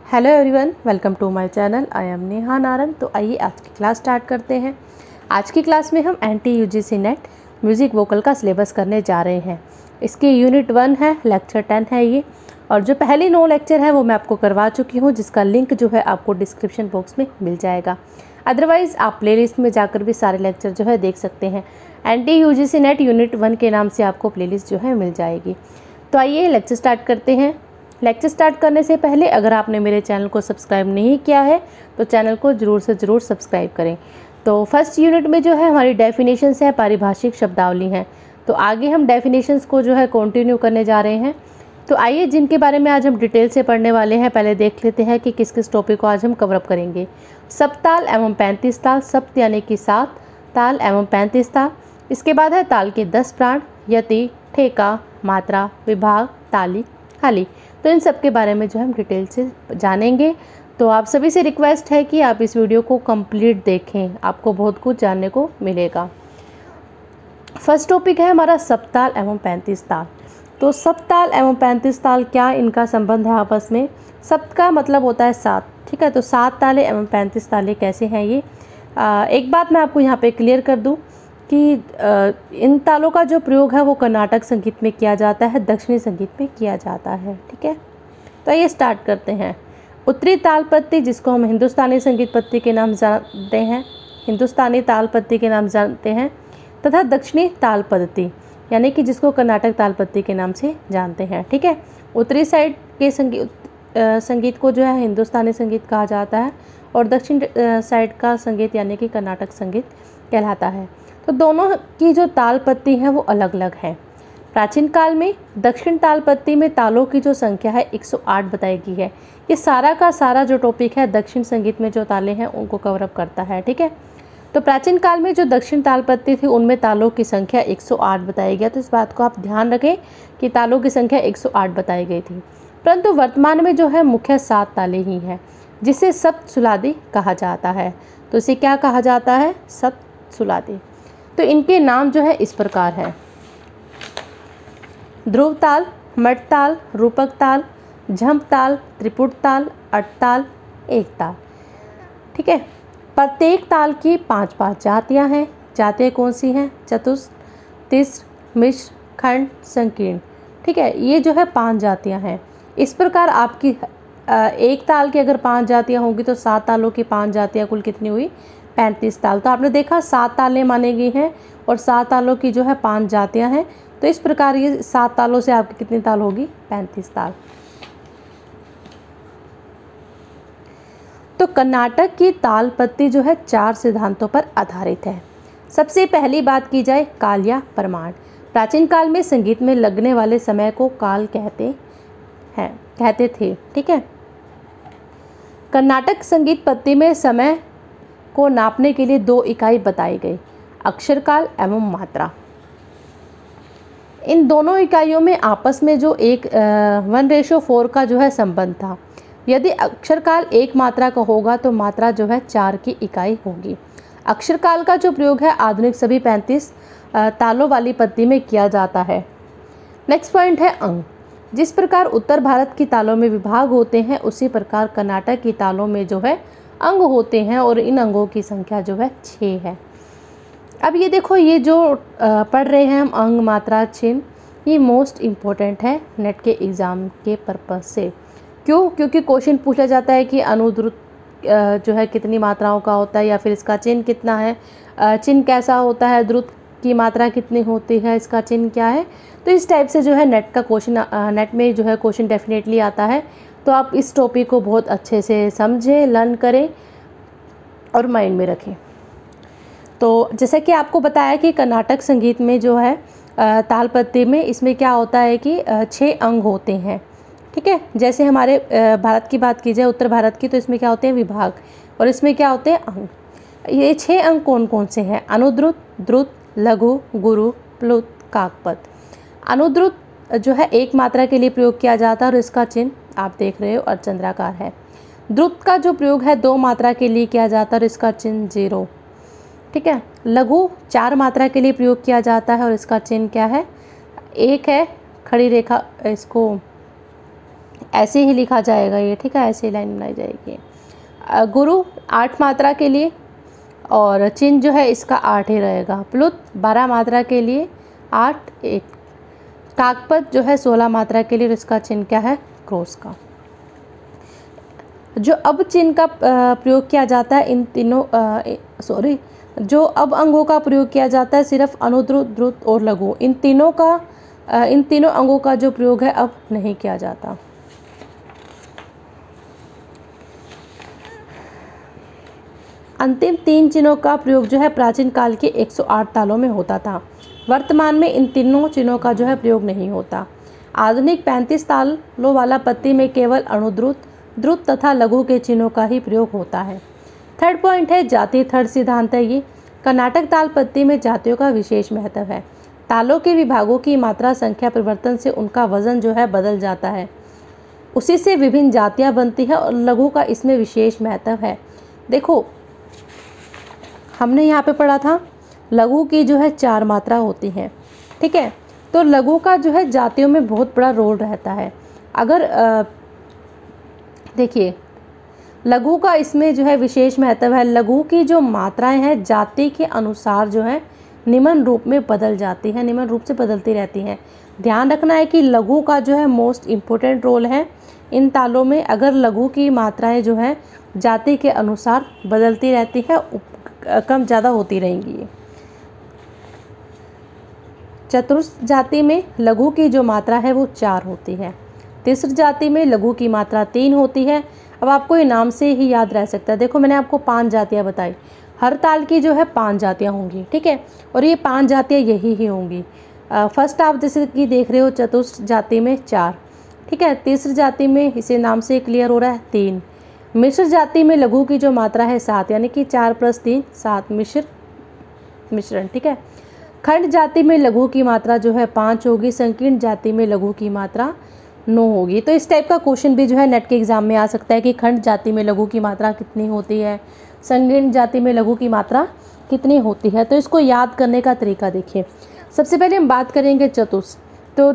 Hello everyone, welcome to my channel. I am Neha Narang. तो आइए आज की क्लास स्टार्ट करते हैं। आज की क्लास में हम NT UGC NET music vocal का सिलेबस करने जा रहे हैं। इसकी यूनिट 1 है, लेक्चर 10 है ये। और जो पहली 9 लेक्चर है वो मैं आपको करवा चुकी हूँ, जिसका लिंक जो है आपको डिस्क्रिप्शन बॉक्स में मिल जाएगा। अदरवाइज़ आप प्लेलिस्ट में जाकर भी सारे लेक्चर जो है देख सकते हैं। एनटी यूजीसी नेट यूनिट 1 के नाम से आपको प्लेलिस्ट जो है मिल जाएगी। तो आइए लेक्चर स्टार्ट करते हैं। लेक्चर स्टार्ट करने से पहले अगर आपने मेरे चैनल को सब्सक्राइब नहीं किया है तो चैनल को ज़रूर से ज़रूर सब्सक्राइब करें। तो फर्स्ट यूनिट में जो है हमारी डेफिनेशंस है, पारिभाषिक शब्दावली हैं। तो आगे हम डेफिनेशंस को जो है कंटिन्यू करने जा रहे हैं। तो आइए जिनके बारे में आज हम डिटेल से पढ़ने वाले हैं, पहले देख लेते हैं कि किस किस टॉपिक को आज हम कवरअप करेंगे। सप्ताल एवं 35 ताल, सप्त यानी कि 7 ताल एवं 35 ताल। इसके बाद है ताल के 10 प्राण, यति, ठेका, मात्रा, विभाग, ताली, हाली। तो इन सब के बारे में जो हम डिटेल से जानेंगे। तो आप सभी से रिक्वेस्ट है कि आप इस वीडियो को कंप्लीट देखें, आपको बहुत कुछ जानने को मिलेगा। फर्स्ट टॉपिक है हमारा सप्ताल एवं 35 ताल। तो सप्ताल एवं 35 ताल, क्या इनका संबंध है आपस में? सप्त का मतलब होता है 7, ठीक है। तो 7 ताले एवं 35 ताले कैसे हैं ये? एक बात मैं आपको यहाँ पे क्लियर कर दूँ कि इन तालों का जो प्रयोग है वो कर्नाटक संगीत में किया जाता है, दक्षिणी संगीत में किया जाता है, ठीक है। तो ये स्टार्ट करते हैं। उत्तरी ताल पत्ती, जिसको हम हिंदुस्तानी संगीत पत्ती के नाम जानते हैं, हिंदुस्तानी ताल पत्ती के नाम जानते हैं, तथा दक्षिणी ताल पत्ती यानी कि जिसको कर्नाटक ताल पत्ती के नाम से जानते हैं, ठीक है। उत्तरी साइड के संगीत को जो है हिंदुस्तानी संगीत कहा जाता है और दक्षिण साइड का संगीत यानी कि कर्नाटक संगीत कहलाता है। तो दोनों की जो ताल पत्ती है वो अलग अलग है। प्राचीन काल में दक्षिण ताल पत्ती में तालों की जो संख्या है 108 बताई गई है। ये सारा का सारा जो टॉपिक है दक्षिण संगीत में जो ताले हैं उनको कवरअप करता है, ठीक है। तो प्राचीन काल में जो दक्षिण ताल पत्ती थी उनमें तालों की संख्या 108 बताई गया। तो इस बात को आप ध्यान रखें कि तालों की संख्या 108 बताई गई थी। परंतु वर्तमान में जो है मुख्य 7 ताले ही हैं, जिसे सप्तसुलादी कहा जाता है। तो इसे क्या कहा जाता है? सप्तसुलादी। तो इनके नाम जो है इस प्रकार है: ध्रुव ताल, मठ ताल, रूपक ताल, झंप ताल, त्रिपुट ताल, अटताल, एक ताल, ठीक है। प्रत्येक ताल की 5-5 जातियां हैं। जातियां कौन सी हैं? चतुस्र, तिस्र, मिश्र, खंड, संकीर्ण, ठीक है। ये जो है 5 जातियां हैं। इस प्रकार आपकी एक ताल की अगर 5 जातियां होंगी तो 7 तालों की 5 जातियां कुल कितनी हुई? 35 ताल। तो आपने देखा 7 तालें मानी गई हैं और 7 तालों की जो है 5 जातियां हैं। तो इस प्रकार ये 7 तालों से आपकी कितनी ताल होगी? 35 ताल। तो कर्नाटक की ताल पत्ती जो है 4 सिद्धांतों पर आधारित है। सबसे पहली बात की जाए काल या प्रमाण। प्राचीन काल में संगीत में लगने वाले समय को काल कहते थे, ठीक है। कर्नाटक संगीत पत्ती में समय को नापने के लिए 2 इकाई बताई गई: अक्षर काल एवं मात्रा। इन दोनों इकाइयों में आपस में जो 1:4 का जो है संबंध था। यदि अक्षर काल 1 मात्रा का होगा तो मात्रा जो है 4 की इकाई होगी। अक्षर काल का जो प्रयोग है आधुनिक सभी 35 तालों वाली पत्ती में किया जाता है। नेक्स्ट पॉइंट है अंग। जिस प्रकार उत्तर भारत की तालों में विभाग होते हैं उसी प्रकार कर्नाटक की तालों में जो है अंग होते हैं और इन अंगों की संख्या जो है 6 है। अब ये देखो, ये जो पढ़ रहे हैं हम अंग, मात्रा, चिन्ह, ये मोस्ट इम्पोर्टेंट है नेट के एग्ज़ाम के पर्पज़ से। क्यों? क्योंकि क्वेश्चन पूछा जाता है कि अनुद्रुत जो है कितनी मात्राओं का होता है, या फिर इसका चिन्ह कितना है, चिन्ह कैसा होता है, द्रुत की मात्रा कितनी होती है, इसका चिन्ह क्या है। तो इस टाइप से जो है नेट का क्वेश्चन, नेट में जो है क्वेश्चन डेफिनेटली आता है। तो आप इस टॉपिक को बहुत अच्छे से समझें, लर्न करें और माइंड में रखें। तो जैसा कि आपको बताया कि कर्नाटक संगीत में जो है ताल पत्ती में इसमें क्या होता है कि 6 अंग होते हैं, ठीक है। जैसे हमारे भारत की बात की जाए, उत्तर भारत की, तो इसमें क्या होते हैं? विभाग, और इसमें क्या होते हैं? अंग। ये 6 अंग कौन कौन से हैं? अनुद्रुत, द्रुत, लघु, गुरु, प्लुत, काकपद। अनुद्रुत जो है 1 मात्रा के लिए प्रयोग किया जाता है और इसका चिन्ह आप देख रहे हो अर्धचंद्राकार है। द्रुत का जो प्रयोग है 2 मात्रा के लिए किया जाता है और इसका चिन्ह 0, ठीक है। लघु 4 मात्रा के लिए प्रयोग किया जाता है और इसका चिन्ह क्या है? 1 है, खड़ी रेखा, इसको ऐसे ही लिखा जाएगा ये, ठीक है, ऐसे ही लाइन बनाई जाएगी। गुरु 8 मात्रा के लिए और चिन्ह जो है इसका 8 ही रहेगा। प्लुत 12 मात्रा के लिए 8 1। काकपद जो है 16 मात्रा के लिए और इसका चिन्ह क्या है, क्रॉस का। जो अब चिन्ह का प्रयोग किया जाता है इन तीनों जो अब अंगों का प्रयोग किया जाता है सिर्फ अनुद्रुत, द्रुत और लघु, इन तीनों अंगों का जो प्रयोग है अब नहीं किया जाता। अंतिम 3 चिन्हों का प्रयोग जो है प्राचीन काल के 108 तालों में होता था। वर्तमान में इन तीनों चिन्हों का जो है प्रयोग नहीं होता। आधुनिक 35 तालों वाला पत्ती में केवल अनुद्रुत, द्रुत तथा लघु के चिन्हों का ही प्रयोग होता है। थर्ड पॉइंट है जाति। थर्ड सिद्धांत है ये, कर्नाटक ताल पत्ती में जातियों का विशेष महत्व है। तालों के विभागों की मात्रा संख्या परिवर्तन से उनका वजन जो है बदल जाता है, उसी से विभिन्न जातियां बनती है और लघु का इसमें विशेष महत्व है। देखो हमने यहाँ पे पढ़ा था लघु की जो है 4 मात्रा होती हैं, ठीक है, तो लघु का जो है जातियों में बहुत बड़ा रोल रहता है। अगर देखिए लघु का इसमें जो है विशेष महत्व है। लघु की जो मात्राएं हैं जाति के अनुसार जो है निम्न रूप में बदल जाती हैं, निम्न रूप से बदलती रहती हैं। ध्यान रखना है कि लघु का जो है मोस्ट इम्पोर्टेंट रोल है इन तालों में। अगर लघु की मात्राएं जो है जाति के अनुसार बदलती रहती है, कम ज़्यादा होती रहेंगी। चतुर्थ जाति में लघु की जो मात्रा है वो 4 होती है। तीसरी जाति में लघु की मात्रा 3 होती है। अब आपको ये नाम से ही याद रह सकता है। देखो मैंने आपको 5 जातियाँ बताई, हर ताल की जो है 5 जातियाँ होंगी, ठीक है, और ये 5 जातियाँ यही ही होंगी। फर्स्ट आप जैसे कि देख रहे हो चतुर्थ जाति में 4, ठीक है, तीसरी जाति में इसे नाम से क्लियर हो रहा है 3। मिश्र जाति में लघु की जो मात्रा है 7, यानी कि 4 + 3 7 मिश्रण, ठीक है। खंड जाति में लघु की मात्रा जो है 5 होगी। संकीर्ण जाति में लघु की मात्रा 9 होगी। तो इस टाइप का क्वेश्चन भी जो है नेट के एग्जाम में आ सकता है कि खंड जाति में लघु की मात्रा कितनी होती है, संकीर्ण जाति में लघु की मात्रा कितनी होती है। तो इसको याद करने का तरीका देखिए। सबसे पहले हम बात करेंगे चतुर्थ, तो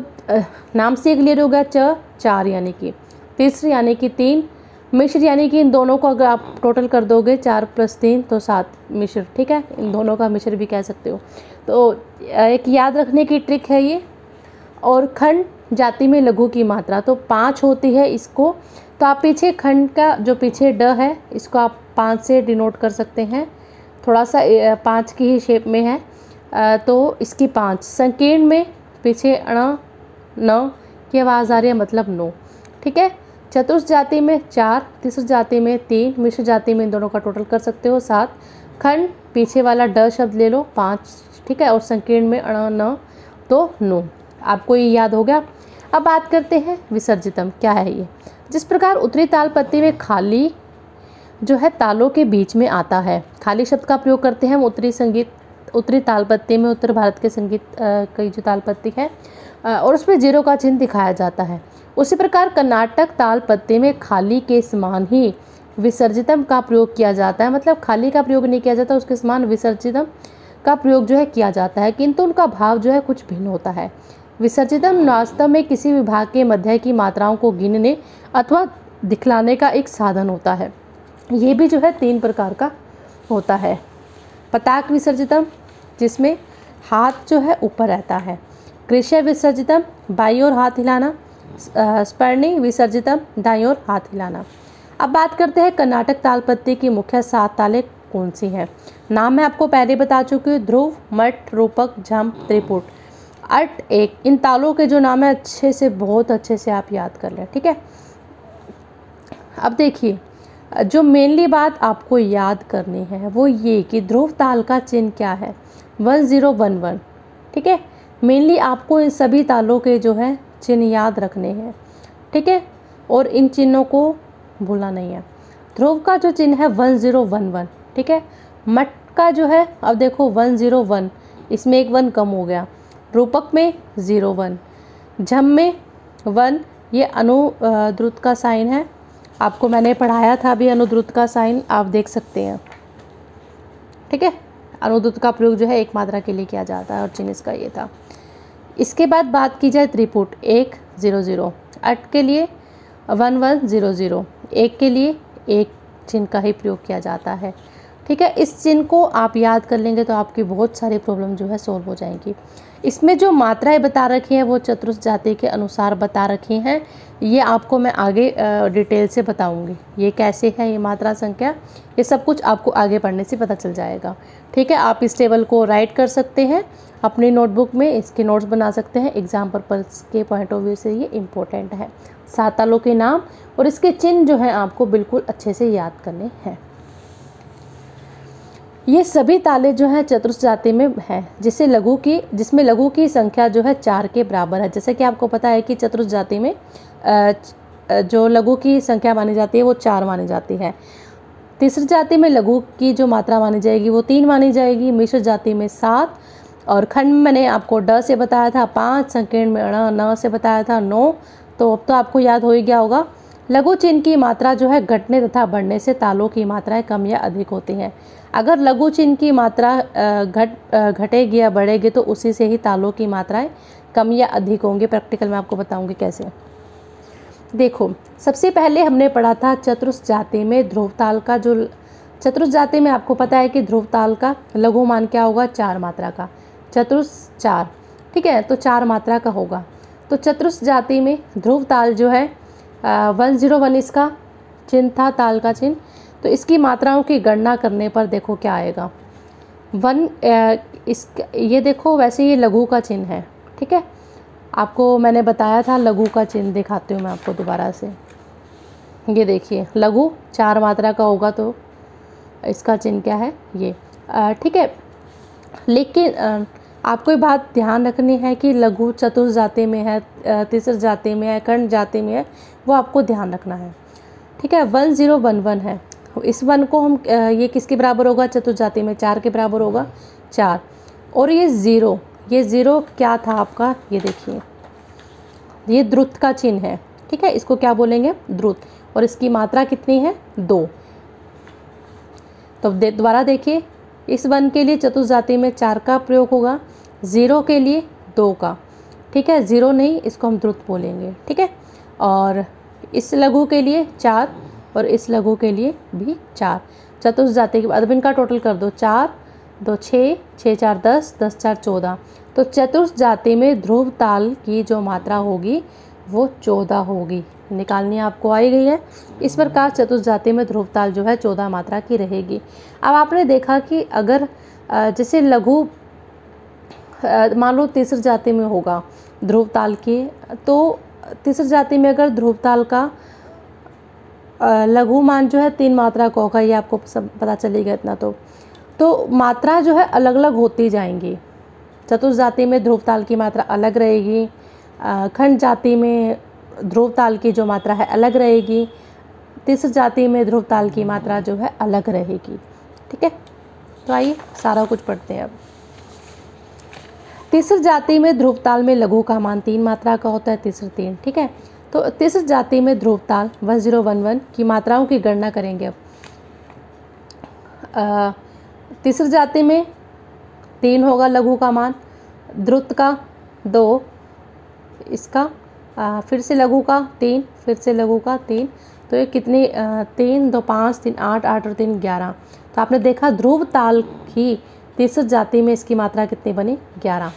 नाम से क्लियर होगा 4 यानी कि तीसरी यानी कि 3। मिश्र यानी कि इन दोनों को अगर आप टोटल कर दोगे 4 + 3 तो 7 मिश्र, ठीक है, इन दोनों का मिश्र भी कह सकते हो। तो एक याद रखने की ट्रिक है ये। और खंड जाति में लघु की मात्रा तो 5 होती है इसको, तो आप पीछे खंड का जो पीछे ड है इसको आप 5 से डिनोट कर सकते हैं, थोड़ा सा 5 की ही शेप में है, तो इसकी 5। संकीर्ण में पीछे अण न की आवाज़ आ रही है, मतलब 9, ठीक है। चतुर्थ जाति में 4, तीसरी जाति में 3, मिश्र जाति में इन दोनों का टोटल कर सकते हो 7। खंड पीछे वाला ड शब्द ले लो 5, ठीक है, और संकीर्ण में अण न तो 9। आपको ये याद हो गया। अब बात करते हैं विसर्जितम, क्या है ये। जिस प्रकार उत्तरी ताल पत्ती में खाली जो है तालों के बीच में आता है, खाली शब्द का प्रयोग करते हैं हम उत्तरी ताल पत्ती में, उत्तर भारत के संगीत की जो ताल पत्ती है, और उसमें 0 का चिन्ह दिखाया जाता है। उसी प्रकार कर्नाटक ताल पत्ती में खाली के समान ही विसर्जितम का प्रयोग किया जाता है, मतलब खाली का प्रयोग नहीं किया जाता, उसके समान विसर्जितम का प्रयोग जो है किया जाता है, किंतु उनका भाव जो है कुछ भिन्न होता है। विसर्जितम वास्तव में किसी विभाग के मध्य की मात्राओं को गिनने अथवा दिखलाने का एक साधन होता है। ये भी जो है 3 प्रकार का होता है। पताक विसर्जितम जिसमें हाथ जो है ऊपर रहता है। कृष्य विसर्जितम बाईं ओर हाथ हिलाना। स्पर्णी विसर्जितम दाईं ओर हाथ हिलाना। अब बात करते हैं कर्नाटक ताल पत्ती की मुख्य 7 तालें कौन सी हैं। नाम मैं आपको पहले बता चुकी हूँ, ध्रुव, मठ, रूपक, झम, त्रिपुट, अट, एक। इन तालों के जो नाम है अच्छे से, बहुत अच्छे से आप याद कर लें, ठीक है। अब देखिए जो मेनली बात आपको याद करनी है वो ये कि ध्रुव ताल का चिन्ह क्या है, 1011, ठीक है। मेनली आपको इन सभी तालों के जो है चिन्ह याद रखने हैं, ठीक है, और इन चिन्हों को भूलना नहीं है। ध्रुव का जो चिन्ह है 1011, ठीक है। मठ का जो है, अब देखो 101, इसमें एक 1 कम हो गया। रूपक में 01, झम में 1, ये अनुद्रुत का साइन है, आपको मैंने पढ़ाया था अभी अनुद्रुत का साइन, आप देख सकते हैं, ठीक है। अनुद्रुत का प्रयोग जो है 1 मात्रा के लिए किया जाता है और चिन्ह इसका ये था। इसके बाद बात की जाए त्रिपुट 100, अट के लिए 1100, एक के लिए एक चिन्ह का ही प्रयोग किया जाता है। ठीक है, इस चिन्ह को आप याद कर लेंगे तो आपकी बहुत सारी प्रॉब्लम जो है सॉल्व हो जाएंगी। इसमें जो मात्राएं बता रखी हैं वो चतुर्थ जाति के अनुसार बता रखी हैं। ये आपको मैं आगे डिटेल से बताऊंगी ये कैसे है, ये मात्रा संख्या, ये सब कुछ आपको आगे पढ़ने से पता चल जाएगा। ठीक है, आप इस टेबल को राइट कर सकते हैं अपनी नोटबुक में, इसके नोट्स बना सकते हैं। एग्जाम पर्पस के पॉइंट ऑफ व्यू से ये इम्पोर्टेंट है। 7 तालों के नाम और इसके चिन्ह जो हैं आपको बिल्कुल अच्छे से याद करने हैं। ये सभी ताले जो हैं चतुर्थ जाति में हैं, जिसमें लघु की संख्या जो है 4 के बराबर है। जैसे कि आपको पता है कि चतुर्थ जाति में जो लघु की संख्या मानी जाती है वो 4 मानी जाती है। तीसरी जाति में लघु की जो मात्रा मानी जाएगी वो 3 मानी जाएगी। मिश्र जाति में 7 और खंड में मैंने आपको ड से बताया था 5, संकीर्ण में ण, न से बताया था 9। तो अब तो आपको याद हो ही गया होगा। लघु चिन्ह की मात्रा जो है घटने तथा बढ़ने से तालों की मात्राएं कम या अधिक होती हैं। अगर लघु चिन्ह की मात्रा घटेगी या बढ़ेगी तो उसी से ही तालों की मात्राएं कम या अधिक होंगी। प्रैक्टिकल में आपको बताऊंगी कैसे। देखो, सबसे पहले हमने पढ़ा था चतुर्थ जाति में ध्रुव ताल का। जो चतुर्थ जाति में आपको पता है कि ध्रुव ताल का लघु मान क्या होगा, 4 मात्रा का। चतुर्थ 4, ठीक है, तो 4 मात्रा का होगा। तो चतुर्थ जाति में ध्रुव ताल जो है 101 इसका चिन्ह था, ताल का चिन्ह। तो इसकी मात्राओं की गणना करने पर देखो क्या आएगा। ये देखो, वैसे ये लघु का चिन्ह है। ठीक है, आपको मैंने बताया था लघु का चिन्ह, दिखाती हूँ मैं आपको दोबारा से। ये देखिए, लघु 4 मात्रा का होगा तो इसका चिन्ह क्या है, ये। ठीक है, लेकिन आपको ये बात ध्यान रखनी है कि लघु चतुर्थ जाति में है, तीसरी जाति में है, खंड जाति में है, वो आपको ध्यान रखना है। ठीक है, 1011 है। इस 1 को हम ये किसके बराबर होगा, चतुर्थ जाति में 4 के बराबर होगा, 4। और ये 0 क्या था आपका, ये देखिए, ये द्रुत का चिन्ह है। ठीक है, इसको क्या बोलेंगे, द्रुत। और इसकी मात्रा कितनी है, 2। तो दोबारा देखिए, इस 1 के लिए चतुर्थ जाति में 4 का प्रयोग होगा, 0 के लिए 2 का। ठीक है, 0 नहीं, इसको हम द्रुत बोलेंगे। ठीक है, और इस लघु के लिए 4 और इस लघु के लिए भी 4। चतुर्थ जाति के बाद अब इनका टोटल कर दो, 4 2 6, 6 4 10, 10 4 14। तो चतुर्थ जाति में ध्रुव ताल की जो मात्रा होगी वो 14 होगी। निकालनी आपको आई गई है। इस प्रकार चतुर्थ जाति में ध्रुव ताल जो है 14 मात्रा की रहेगी। अब आपने देखा कि अगर जैसे लघु मान लो तीसरी जाति में होगा ध्रुव ताल की, तो तीसरी जाति में अगर ध्रुव ताल का लघु मान जो है 3 मात्रा का होगा, ये आपको सब पता चलेगा इतना। तो मात्रा जो है अलग अलग होती जाएंगी। चतुर्थ जाति में ध्रुव ताल की मात्रा अलग रहेगी, खंड जाति में ध्रुव ताल की जो मात्रा है अलग रहेगी, तीसरी जाति में ध्रुव ताल की मात्रा जो है अलग रहेगी। ठीक है, तो आइए सारा कुछ पढ़ते हैं अब। तीसरी जाति में ध्रुव ताल में लघु का मान 3 मात्रा का होता है, तीसरी 3। ठीक है, तो तीसरी जाति में ध्रुव ताल 1011 की मात्राओं की गणना करेंगे अब। तीसरी जाति में 3 होगा लघु का मान, द्रुत का 2, इसका फिर से लघु का 3, फिर से लघु का 3। तो ये कितनी 3 2 5 3 8 8 और 3 11। तो आपने देखा ध्रुव ताल की तीसरी जाति में इसकी मात्रा कितनी बनी, 11।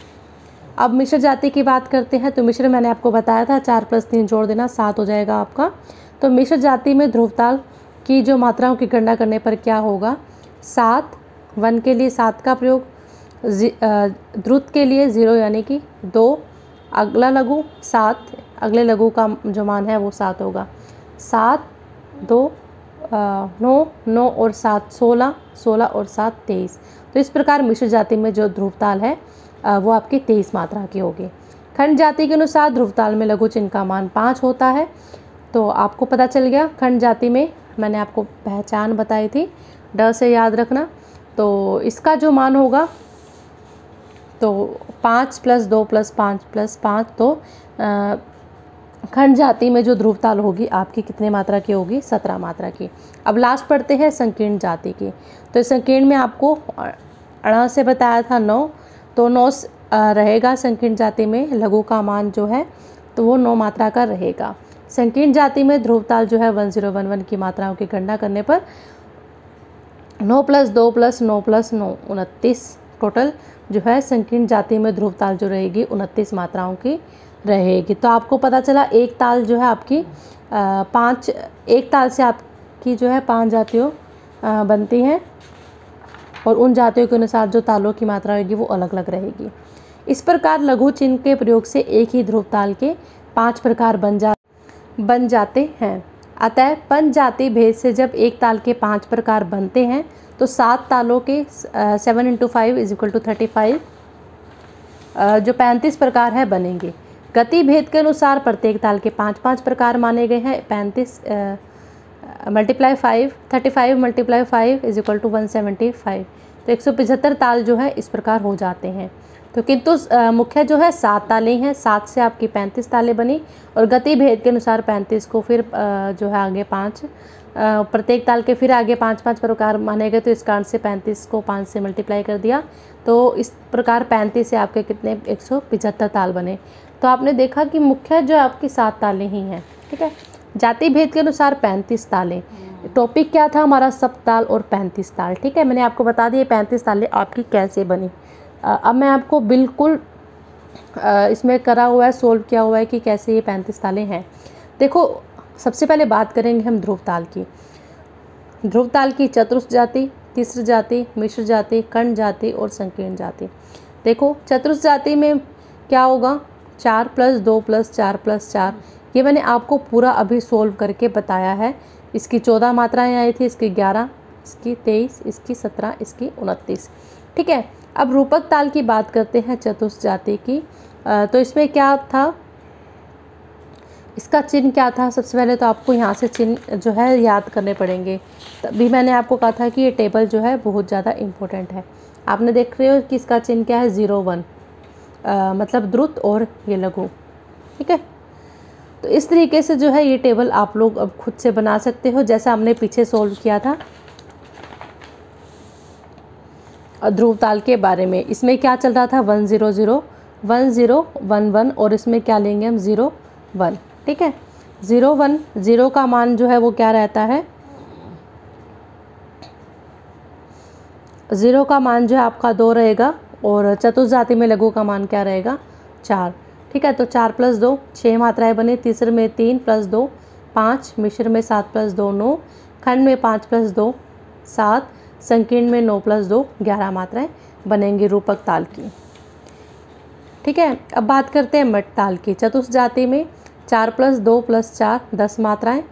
अब मिश्र जाति की बात करते हैं। तो मिश्र मैंने आपको बताया था 4 + 3 जोड़ देना 7 हो जाएगा आपका। तो मिश्र जाति में ध्रुव ताल की जो मात्राओं की गणना करने पर क्या होगा, 7, 1 के लिए 7 का प्रयोग, द्रुत के लिए 0 यानी कि 2, अगला लघु 7, अगले लघु का जो मान है वो 7 होगा। 7 2 9 9 और 7 16, 16 और 7 23। तो इस प्रकार मिश्र जाति में जो ध्रुव ताल है वो आपकी 23 मात्रा की होगी। खंड जाति के अनुसार ध्रुव ताल में लघु चिन्ह का मान 5 होता है। तो आपको पता चल गया, खंड जाति में मैंने आपको पहचान बताई थी, ड से याद रखना। तो इसका जो मान होगा तो 5 + 2 + 5 + 5। तो खंड जाति में जो ध्रुव ताल होगी आपकी कितने मात्रा की होगी, 17 मात्रा की। अब लास्ट पढ़ते हैं संकीर्ण जाति की। तो संकीर्ण में आपको अण से बताया था 9, तो 9 रहेगा संकीर्ण जाति में। लघु का मान जो है तो वो 9 मात्रा का रहेगा। संकीर्ण जाति में ध्रुव ताल जो है 1011 की मात्राओं की गणना करने पर 9 + 2 + 9 + 9 29 टोटल जो है संकीर्ण जाति में ध्रुव ताल जो रहेगी 29 मात्राओं की रहेगी। तो आपको पता चला एक ताल जो है आपकी एक ताल से आपकी जो है 5 जातियों बनती हैं और उन जातियों के अनुसार जो तालों की मात्रा होगी वो अलग अलग रहेगी। इस प्रकार लघु चिन्ह के प्रयोग से एक ही ध्रुव ताल के 5 प्रकार बन जाते हैं। अतः पंचजाति भेद से जब एक ताल के 5 प्रकार बनते हैं तो 7 तालों के 7 × 5 = 35 जो 35 प्रकार है बनेंगे। गति भेद के अनुसार प्रत्येक ताल के 5-5 प्रकार माने गए हैं। 35 × 5 35 × 5 = 175। तो 175 ताल जो है इस प्रकार हो जाते हैं। तो किंतु मुख्य जो है 7 तालें हैं, 7 से आपकी 35 तालें बनी और गति भेद के अनुसार 35 को फिर जो है आगे 5 प्रत्येक ताल के फिर आगे 5-5 प्रकार माने गए। तो इस कारण से 35 को 5 से मल्टीप्लाई कर दिया तो इस प्रकार 35 से आपके कितने 175 ताल बने। तो आपने देखा कि मुख्य जो आपकी 7 तालें ही हैं। ठीक है, जाति भेद के अनुसार 35 तालें। टॉपिक क्या था हमारा? सप्ताल और 35 ताल। ठीक है, मैंने आपको बता दिया 35 तालें आपकी कैसे बनी। अब मैं आपको बिल्कुल इसमें करा हुआ है, सोल्व किया हुआ है कि कैसे ये 35 तालें हैं। देखो, सबसे पहले बात करेंगे हम ध्रुव ताल की। ध्रुव ताल की चतुर्थ जाति, तीसरी जाति, मिश्र जाति, खंड जाति और संकीर्ण जाति। देखो, चतुर्थ जाति में क्या होगा? 4 + 2 + 4 + 4। ये मैंने आपको पूरा अभी सोल्व करके बताया है। इसकी 14 मात्राएं आई थी, इसकी 11, इसकी 23, इसकी 17, इसकी 29। ठीक है, अब रूपक ताल की बात करते हैं चतुर्थ जाति की। तो इसमें क्या था? इसका चिन्ह क्या था? सबसे पहले तो आपको यहाँ से चिन्ह जो है याद करने पड़ेंगे। तभी मैंने आपको कहा था कि ये टेबल जो है बहुत ज़्यादा इम्पोर्टेंट है। आपने देख रहे हो कि इसका चिन्ह क्या है? 0 1 मतलब द्रुत और ये लघु। ठीक है, तो इस तरीके से जो है ये टेबल आप लोग अब खुद से बना सकते हो, जैसा हमने पीछे सोल्व किया था ध्रुव ताल के बारे में। इसमें क्या चल रहा था? 1 0 0 1 0 1 1 और इसमें क्या लेंगे हम? 0 1। ठीक है, 0 1 0 का मान जो है वो क्या रहता है? 0 का मान जो है आपका 2 रहेगा और चतुर्थ जाति में लघु का मान क्या रहेगा? 4। ठीक है, तो 4 + 2 6 मात्राएं बनी। तीसरे में 3 + 2 5, मिश्र में 7 + 2 9, खंड में 5 + 2 7, संकीर्ण में 9 + 2 11 मात्राएं बनेंगी रूपक ताल की। ठीक है, अब बात करते हैं मठ ताल की। चतुर्थ जाति में 4 + 2 + 4 10 मात्राएं।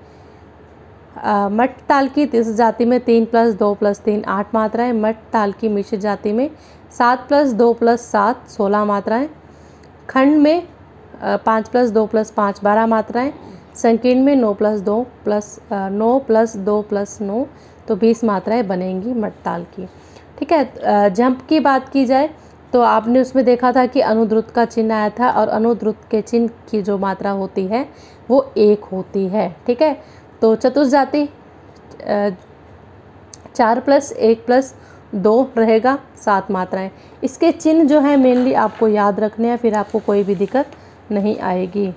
मठ ताल की तीसरी जाति में 3 + 2 + 3 8 मात्राएं। मठ ताल की मिश्र जाति में 7 + 2 + 7 16 मात्राएं। खंड में 5 + 2 + 5 12 मात्राएं। संकीर्ण में 9 + 2 + 9 तो 20 मात्राएं बनेंगी मठ ताल की। ठीक है, जंप की बात की जाए तो आपने उसमें देखा था कि अनुद्रुत का चिन्ह आया था और अनुद्रुत के चिन्ह की जो मात्रा होती है वो 1 होती है। ठीक है, तो चतुर्थ जाति 4 + 1 + 2 रहेगा 7 मात्राएं। इसके चिन्ह जो है मेनली आपको याद रखने हैं, फिर आपको कोई भी दिक्कत नहीं आएगी।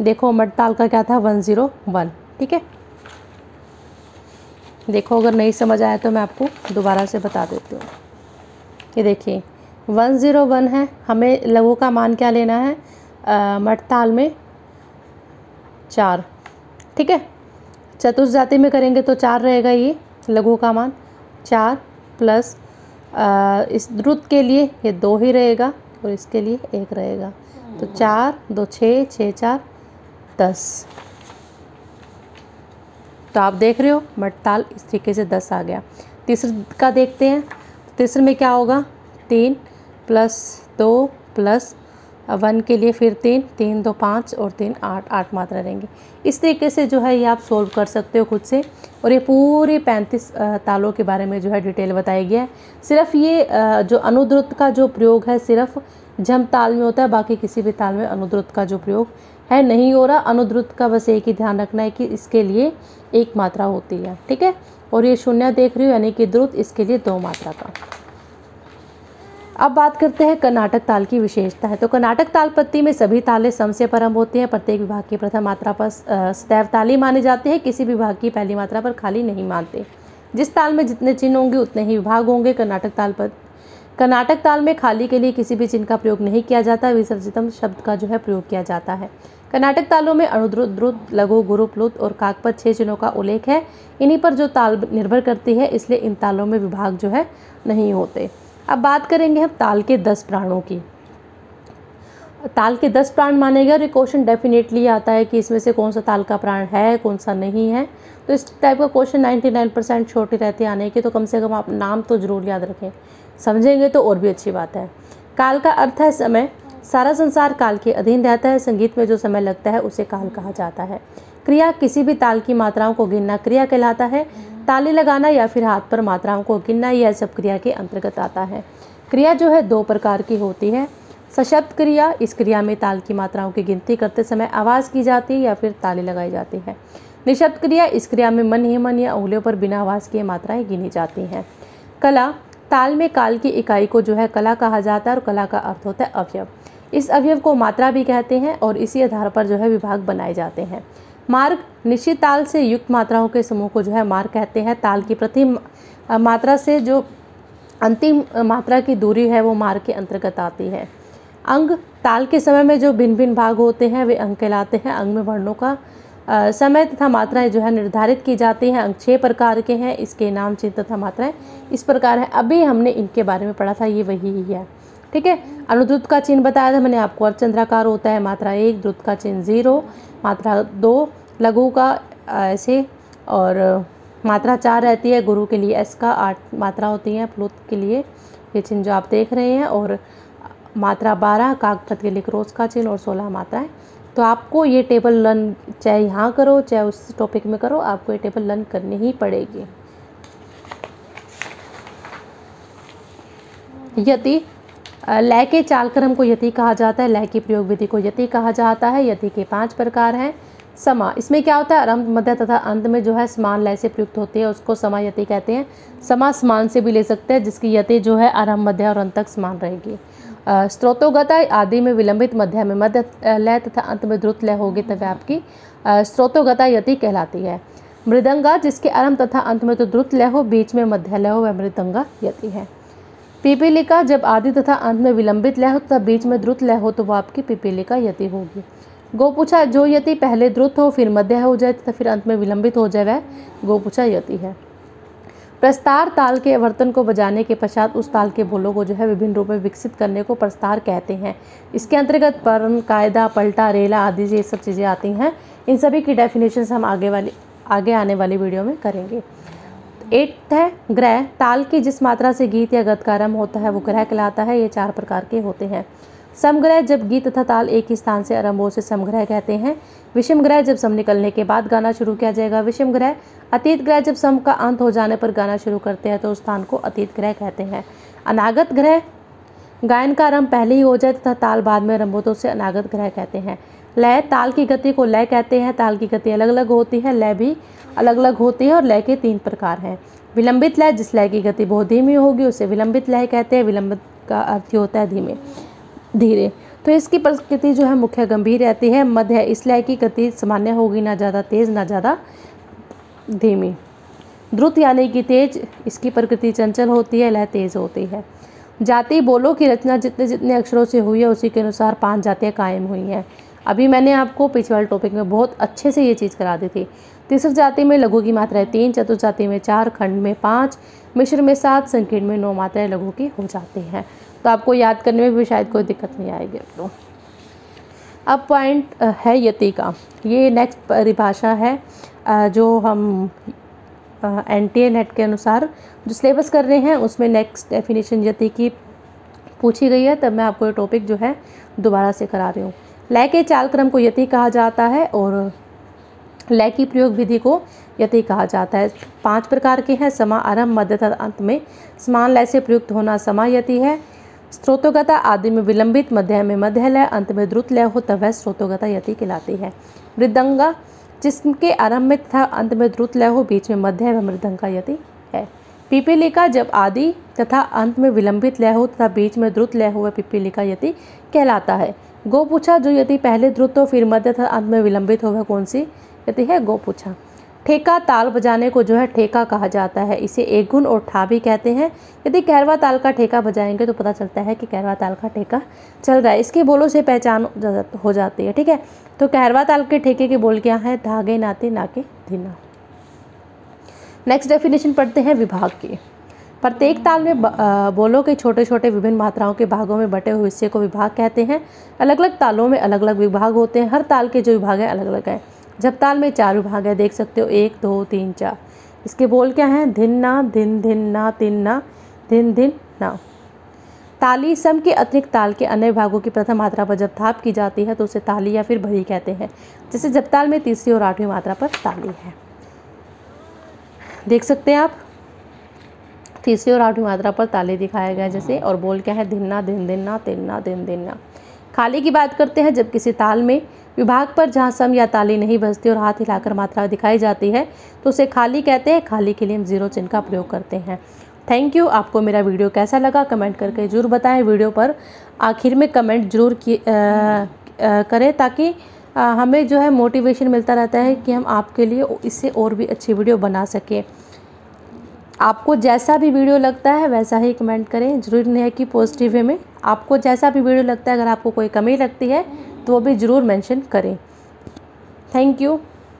देखो, मठ ताल का क्या था? 1 0 1। ठीक है, देखो अगर नहीं समझ आया तो मैं आपको दोबारा से बता देती हूँ। ये देखिए 1 0 1 है, हमें लघु का मान क्या लेना है? मठ ताल में 4। ठीक है, चतुर्थ जाति में करेंगे तो 4 रहेगा ये लघु का मान। 4 प्लस इस द्रुत के लिए ये 2 ही रहेगा और इसके लिए 1 रहेगा। तो 4 2 6 6 4 10। तो आप देख रहे हो मठ ताल इस तरीके से 10 आ गया। तीसरे का देखते हैं, तीसरे में क्या होगा? 3 + 2 + 1 के लिए फिर 3 3 2 5 और 3 8 8 मात्रा रहेंगी। इस तरीके से जो है ये आप सोल्व कर सकते हो खुद से। और ये पूरी 35 तालों के बारे में जो है डिटेल बताई गई है। सिर्फ ये जो अनुद्रुत का जो प्रयोग है सिर्फ जम ताल में होता है, बाकी किसी भी ताल में अनुद्रुत का जो प्रयोग है नहीं हो रहा। अनुद्रुत का बस एक ही ध्यान रखना है कि इसके लिए 1 मात्रा होती है। ठीक है, और ये 0 देख रही हो यानी कि द्रुत, इसके लिए 2 मात्रा का। अब बात करते हैं कर्नाटक ताल की विशेषता है। तो कर्नाटक ताल पत्ती में सभी तालें सम से प्रारंभ होती हैं। प्रत्येक विभाग की प्रथम मात्रा पर सदैव ताली माने जाते हैं। किसी विभाग की पहली मात्रा पर खाली नहीं मानते। जिस ताल में जितने चिन्ह होंगे उतने ही विभाग होंगे। कर्नाटक ताल में खाली के लिए किसी भी चिन्ह का प्रयोग नहीं किया जाता। विसर्जितम शब्द का जो है प्रयोग किया जाता है। कर्नाटक तालों में अनुद्रुत, द्रुत, लघु, गुरु, प्लुत और काक पर 6 चिन्हों का उल्लेख है। इन्हीं पर जो ताल निर्भर करती है, इसलिए इन तालों में विभाग जो है नहीं होते। अब बात करेंगे हम ताल के 10 प्राणों की। ताल के 10 प्राण माने गए और ये क्वेश्चन डेफिनेटली आता है कि इसमें से कौन सा ताल का प्राण है, कौन सा नहीं है। तो इस टाइप का क्वेश्चन 99% छोटी रहती है आने की, तो कम से कम आप नाम तो जरूर याद रखें। समझेंगे तो और भी अच्छी बात है। काल का अर्थ है समय। सारा संसार काल के अधीन रहता है। संगीत में जो समय लगता है उसे काल कहा जाता है। क्रिया, किसी भी ताल की मात्राओं को गिनना क्रिया कहलाता है। ताली लगाना या फिर हाथ पर मात्राओं को गिनना, यह सब क्रिया के अंतर्गत आता है। क्रिया जो है 2 प्रकार की होती है। सशब्द क्रिया, इस क्रिया में ताल की मात्राओं की गिनती करते समय आवाज़ की जाती है या फिर ताली लगाई जाती है। निशब्द क्रिया, इस क्रिया में मन ही मन या उंगलियों पर बिना आवाज़ किए मात्राएं गिनी जाती हैं। कला, ताल में काल की इकाई को जो है कला कहा जाता है और कला का अर्थ होता है अवयव। इस अवयव को मात्रा भी कहते हैं और इसी आधार पर जो है विभाग बनाए जाते हैं। मार्ग, निश्चित ताल से युक्त मात्राओं के समूह को जो है मार्ग कहते हैं। ताल की प्रथम मात्रा से जो अंतिम मात्रा की दूरी है वो मार्ग के अंतर्गत आती है। अंग, ताल के समय में जो भिन्न भिन्न भाग होते हैं वे अंग कहलाते हैं। अंग में वर्णों का समय तथा मात्राएं जो है निर्धारित की जाती हैं। अंग 6 प्रकार के हैं। इसके नाम, चिन्ह तथा मात्राएं इस प्रकार हैं। अभी हमने इनके बारे में पढ़ा था, ये वही ही है। ठीक है। अनुद्रुत का चिन्ह बताया था मैंने आपको, अर्धचंद्राकार होता है। मात्रा 1, द्रुत का चिन्ह 0, मात्रा 2, लघु का ऐसे, और मात्रा 4 रहती है। गुरु के लिए एस का 8 मात्रा होती है। प्लुत के लिए ये चिन्ह जो आप देख रहे हैं, और मात्रा 12, कागपत के लिए क्रॉस का चिन्ह, और 16 मात्राएं। तो आपको ये टेबल लर्न चाहे यहाँ करो चाहे उस टॉपिक में करो, आपको ये टेबल लर्न करनी ही पड़ेगी। यति, लय के चाल क्रम को यति कहा जाता है। लय की प्रयोग विधि को यति कहा जाता है। यति के 5 प्रकार हैं। समा, इसमें क्या होता है, आरंभ, मध्य तथा अंत में जो है समान लय से प्रयुक्त होती है, उसको समा यति कहते हैं। समा समान से भी ले सकते हैं, जिसकी यति जो है आरंभ, मध्य और अंत तक समान रहेगी। स्रोतोगता, आदि में विलंबित, मध्य में मध्य लय तथा अंत में द्रुत लय होगी तब आपकी स्रोतोगता यति कहलाती है। मृदंगा, जिसके आरंभ तथा अंत में तो द्रुत लय हो, बीच में मध्य लय हो, वह मृदंगा यति है। पिपीलिका, जब आदि तथा अंत में विलंबित लय हो तथा बीच में द्रुत लय हो तो वह आपकी पिपीलिका यति होगी। गोपुछा, जो यति पहले द्रुत हो फिर मध्य हो जाए तथा फिर अंत में विलंबित हो जाए, वह गोपुछा यति है। प्रस्तार, ताल के आवर्तन को बजाने के पश्चात उस ताल के बोलों को जो है विभिन्न रूप में विकसित करने को प्रस्तार कहते हैं। इसके अंतर्गत पर्ण, कायदा, पलटा, रेला आदि ये सब चीज़ें आती हैं। इन सभी की डेफिनेशन हम आगे आने वाली वीडियो में करेंगे। 8 है ग्रह, ताल की जिस मात्रा से गीत या गत का आरंभ होता है वो ग्रह कहलाता है। ये 4 प्रकार के होते हैं। समग्रह, जब गीत तथा ताल एक ही स्थान से आरंभ हो उसे समग्रह कहते हैं। विषम ग्रह, जब सम निकलने के बाद गाना शुरू किया जाएगा विषम ग्रह। अतीत ग्रह, जब सम का अंत हो जाने पर गाना शुरू करते हैं तो उस स्थान को अतीत ग्रह कहते हैं। अनागत ग्रह, गायन का आरंभ पहले ही हो जाए तथा ताल बाद में आरंभ हो तो उसे अनागत ग्रह कहते हैं। लय, ताल की गति को लय कहते हैं। ताल की गति अलग अलग होती है, लय भी अलग अलग होती है और लय के 3 प्रकार हैं। विलंबित लय, जिस लय की गति बहुत धीमी होगी उसे विलंबित लय कहते हैं। विलंबित का अर्थ होता है धीमे, धीरे। तो इसकी प्रकृति जो है मुख्य गंभीर रहती है। मध्य, इस लय की गति सामान्य होगी, ना ज़्यादा तेज ना ज़्यादा धीमी। द्रुत यानी कि तेज, इसकी प्रकृति चंचल होती है, लय तेज होती है। जाति, बोलों की रचना जितने जितने अक्षरों से हुई है उसी के अनुसार 5 जातियाँ कायम हुई हैं। अभी मैंने आपको पिछले वाले टॉपिक में बहुत अच्छे से ये चीज़ करा दी थी। तीसरी जाति में लघु की मात्राएं 3, चतुर्थ जाति में 4, खंड में 5, मिश्र में 7, संकीर्ण में 9 मात्राएं लघु की हो जाती हैं। तो आपको याद करने में भी शायद कोई दिक्कत नहीं आएगी। तो अब पॉइंट है यति का। ये नेक्स्ट परिभाषा है जो हम NTA नेट के अनुसार जो सिलेबस कर रहे हैं उसमें नेक्स्ट डेफिनेशन यति की पूछी गई है। तब मैं आपको ये टॉपिक जो है दोबारा से करा रही हूँ। लय के चाल क्रम को यति कहा जाता है और लय की प्रयोग विधि को यति कहा जाता है। 5 प्रकार के हैं। समा, आरंभ, मध्य तथा अंत में समान लय से प्रयुक्त होना समा यति है। स्रोतोगता, आदि में विलंबित, मध्य में मध्य लय, अंत में द्रुत लय हो तब वह स्रोतोगता यति कहलाती है। मृदंगा, जिसके आरंभ में तथा अंत में द्रुत लय हो, बीच में मध्य है, वह मृदंगा यति है। पिपीलिका जब आदि तथा अंत में विलंबित लय हो तथा बीच में द्रुत लय हुआ पिपीलिका यति कहलाता है। गोपूछा जो यदि पहले द्रुत हो फिर मध्य तथा अंत में विलंबित हो वह कौन सी यति है? गोपूछा। ठेका ताल बजाने को जो है ठेका कहा जाता है, इसे एक गुण और ठा भी कहते हैं। यदि कहरवा ताल का ठेका बजाएंगे तो पता चलता है कि कहरवा ताल का ठेका चल रहा है, इसके बोलों से पहचान हो जाती है। ठीक है, तो कहरवा ताल के ठेके के बोल क्या है? धागे नाते नाके धीना। नेक्स्ट डेफिनेशन पढ़ते हैं विभाग की। प्रत्येक ताल में बोलों के छोटे छोटे विभिन्न मात्राओं के भागों में बटे हुए हिस्से को विभाग कहते हैं। अलग अलग तालों में अलग अलग विभाग होते हैं, हर ताल के जो विभाग हैं अलग अलग हैं। जब ताल में 4 विभाग है, देख सकते हो 1 2 3 4। इसके बोल क्या हैं? धिन्ना धिन धिन्ना तिन्ना धिन धिन ना। ताली सम के अतिरिक्त ताल के अन्य विभागों की प्रथम मात्रा पर जब थाप की जाती है तो उसे ताली या फिर भरी कहते हैं। जैसे जब ताल में तीसरी और 8वीं मात्रा पर ताली है, देख सकते हैं आप, तीसरी और 8वीं मात्रा पर ताली दिखाया गया जैसे। और बोल क्या है? धिन्ना धिन धिन्ना तिन्ना धिन धिन्ना। खाली की बात करते हैं। जब किसी ताल में विभाग पर जहाँ सम या ताली नहीं बजती और हाथ हिलाकर मात्रा दिखाई जाती है तो उसे खाली कहते हैं। खाली के लिए हम 0 चिन्ह का प्रयोग करते हैं। Thank you. आपको मेरा वीडियो कैसा लगा कमेंट करके ज़रूर बताएं। वीडियो पर आखिर में कमेंट जरूर करें ताकि हमें जो है मोटिवेशन मिलता रहता है कि हम आपके लिए इससे और भी अच्छी वीडियो बना सकें। आपको जैसा भी वीडियो लगता है वैसा ही कमेंट करें, ज़रूरी नहीं है कि पॉजिटिव वे में। आपको जैसा भी वीडियो लगता है, अगर आपको कोई कमी लगती है तो वो भी ज़रूर मेंशन करें। Thank you.